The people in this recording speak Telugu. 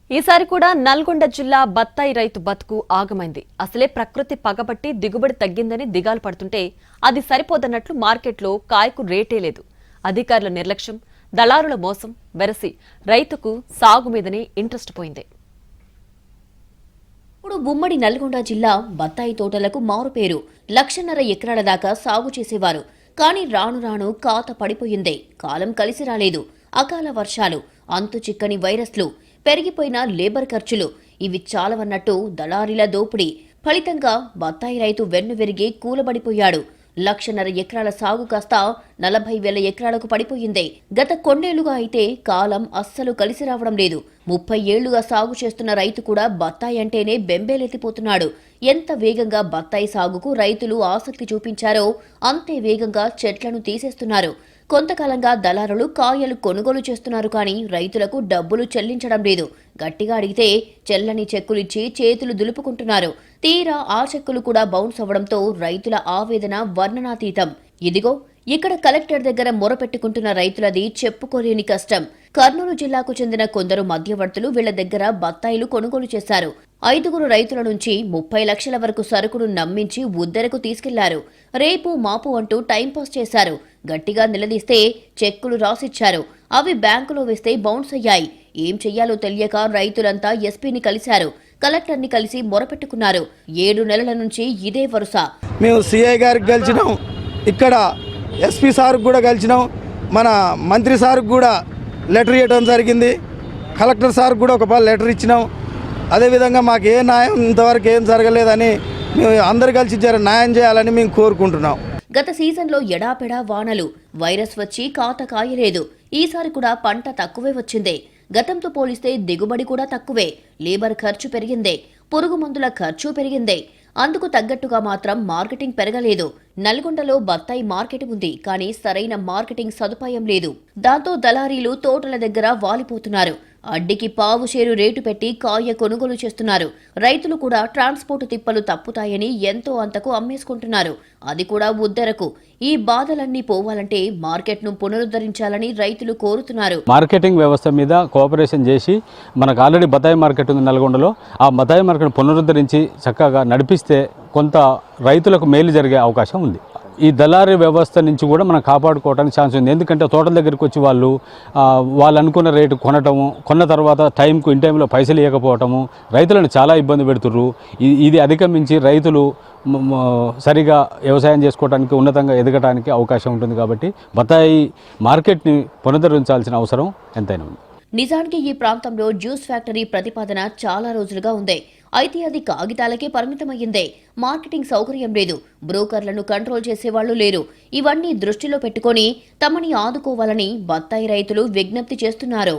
ఈసారి కూడా నల్గొండ జిల్లా బత్తాయి రైతు బతుకు ఆగమైంది. అసలే ప్రకృతి పగబట్టి దిగుబడి తగ్గిందని దిగాలు పడుతుంటే అది సరిపోదన్నట్లు మార్కెట్లో కాయకు రేటే లేదు. అధికారుల నిర్లక్ష్యం, దళారుల మోసం వెరసి రైతుకు సాగు మీదనే ఇంట్రెస్ట్ పోయింది. ఇప్పుడు ఉమ్మడి నల్గొండ జిల్లా బత్తాయి తోటలకు మారుపేరు. 1,50,000 ఎకరాల దాకా సాగు చేసేవారు. కానీ రాను రాను కాత పడిపోయిందే. కాలం కలిసి రాలేదు. అకాల వర్షాలు, అంతు చిక్కని వైరస్లు, పెరిగిపోయిన లేబర్ ఖర్చులు ఇవి చాలవన్నట్టు దళారీల దోపిడీ ఫలితంగా బత్తాయి రైతు వెన్నువెరిగి కూలబడిపోయాడు. 1,50,000 ఎకరాల సాగు కాస్త 40,000 ఎకరాలకు పడిపోయిందే. గత కొన్నేళ్లుగా అయితే కాలం అస్సలు కలిసి రావడం లేదు. 30 ఏళ్లుగా సాగు చేస్తున్న రైతు కూడా బత్తాయి అంటేనే బెంబేలెత్తిపోతున్నాడు. ఎంత వేగంగా బత్తాయి సాగుకు రైతులు ఆసక్తి చూపించారో అంతే వేగంగా చెట్లను తీసేస్తున్నారు. కొంతకాలంగా దళారులు కాయలు కొనుగోలు చేస్తున్నారు, కానీ రైతులకు డబ్బులు చెల్లించడం లేదు. గట్టిగా అడిగితే చెల్లని చెక్కులిచ్చి చేతులు దులుపుకుంటున్నారు. తీరా ఆ చెక్కులు కూడా బౌన్స్ అవ్వడంతో రైతుల ఆవేదన వర్ణనాతీతం. ఇదిగో ఇక్కడ కలెక్టర్ దగ్గర మొరపెట్టుకుంటున్న రైతులది చెప్పుకోలేని కష్టం. కర్నూలు జిల్లాకు చెందిన కొందరు మధ్యవర్తులు వీళ్ల దగ్గర బత్తాయిలు కొనుగోలు చేశారు. 5 రైతుల నుంచి 30 లక్షల వరకు సరుకును నమ్మించి ఉద్దరకు తీసుకెళ్లారు. రేపు మాపు అంటూ టైంపాస్ చేశారు. గట్టిగా నిలదీస్తే చెక్కులు రాసిచ్చారు. అవి బ్యాంకులో వేస్తే బౌన్స్ అయ్యాయి. ఏం చెయ్యాలో తెలియక రైతులంతా ఎస్పీని కలిశారు. కలెక్టర్ని కలిసి మొరపెట్టుకున్నారు. 7 నెలల నుంచి ఇదే వరుస. మేము సిఐ గారికి గెలిచినాం, ఇక్కడ ఎస్పీ సార్కు కూడా గెలిచినాం, మన మంత్రి సార్కు కూడా లెటర్ ఇవ్వడం జరిగింది. కలెక్టర్ సార్కు కూడా ఒక లెటర్ ఇచ్చినాం. అదేవిధంగా మాకు ఏ న్యాయం ఇంతవరకు ఏం జరగలేదని మేము అందరు కలిసి న్యాయం చేయాలని మేము కోరుకుంటున్నాం. గత సీజన్లో ఎడాపెడా వానలు, వైరస్ వచ్చి కాత కాయలేదు. ఈసారి కూడా పంట తక్కువే వచ్చిందే. గతంతో పోలిస్తే దిగుబడి కూడా తక్కువే. లేబర్ ఖర్చు పెరిగిందే, పురుగు మందుల ఖర్చు పెరిగిందే. అందుకు తగ్గట్టుగా మాత్రం మార్కెటింగ్ పెరగలేదు. నల్గొండలో బత్తాయి మార్కెట్ ఉంది, కానీ సరైన మార్కెటింగ్ సదుపాయం లేదు. దాంతో దళారీలు తోటల దగ్గర వాలిపోతున్నారు. అడ్డికి పావు షేరు రేటు పెట్టి కాయ కొనుగోలు చేస్తున్నారు. రైతులు కూడా ట్రాన్స్పోర్ట్ తిప్పలు తప్పుతాయని ఎంతో అంతకు అమ్మేసుకుంటున్నారు. అది కూడా ఉద్దరకు. ఈ బాధలన్నీ పోవాలంటే మార్కెట్ను పునరుద్ధరించాలని రైతులు కోరుతున్నారు. మార్కెటింగ్ వ్యవస్థ మీద కోఆపరేషన్ చేసి, మనకు ఆల్రెడీ బత్తాయి మార్కెట్ ఉంది నల్గొండలో, ఆ బత్తాయి మార్కెట్ పునరుద్ధరించి చక్కగా నడిపిస్తే కొంత రైతులకు మేలు జరిగే అవకాశం ఉంది. ఈ దళారీ వ్యవస్థ నుంచి కూడా మనం కాపాడుకోవడానికి ఛాన్స్ ఉంది. ఎందుకంటే తోటల దగ్గరికి వచ్చి వాళ్ళు అనుకున్న రేటు కొన్న తర్వాత టైంకు ఇన్ టైంలో పైసలు ఇవ్వకపోవటము రైతులను చాలా ఇబ్బంది పెడుతుర్రు. ఇది అధిగమించి రైతులు సరిగా వ్యవసాయం చేసుకోవడానికి, ఉన్నతంగా ఎదగడానికి అవకాశం ఉంటుంది. కాబట్టి బత్తాయి మార్కెట్ని పునరుద్ధరించాల్సిన అవసరం ఎంతైనా ఉంది. నిజానికి ఈ ప్రాంతంలో జ్యూస్ ఫ్యాక్టరీ ప్రతిపాదన చాలా రోజులుగా ఉంది. అయితే అది కాగితాలకే పరిమితమయ్యిందే. మార్కెటింగ్ సౌకర్యం లేదు. బ్రోకర్లను కంట్రోల్ చేసేవాళ్లు లేరు. ఇవన్నీ దృష్టిలో పెట్టుకొని తమని ఆదుకోవాలని బత్తాయి రైతులు విజ్ఞప్తి చేస్తున్నారు.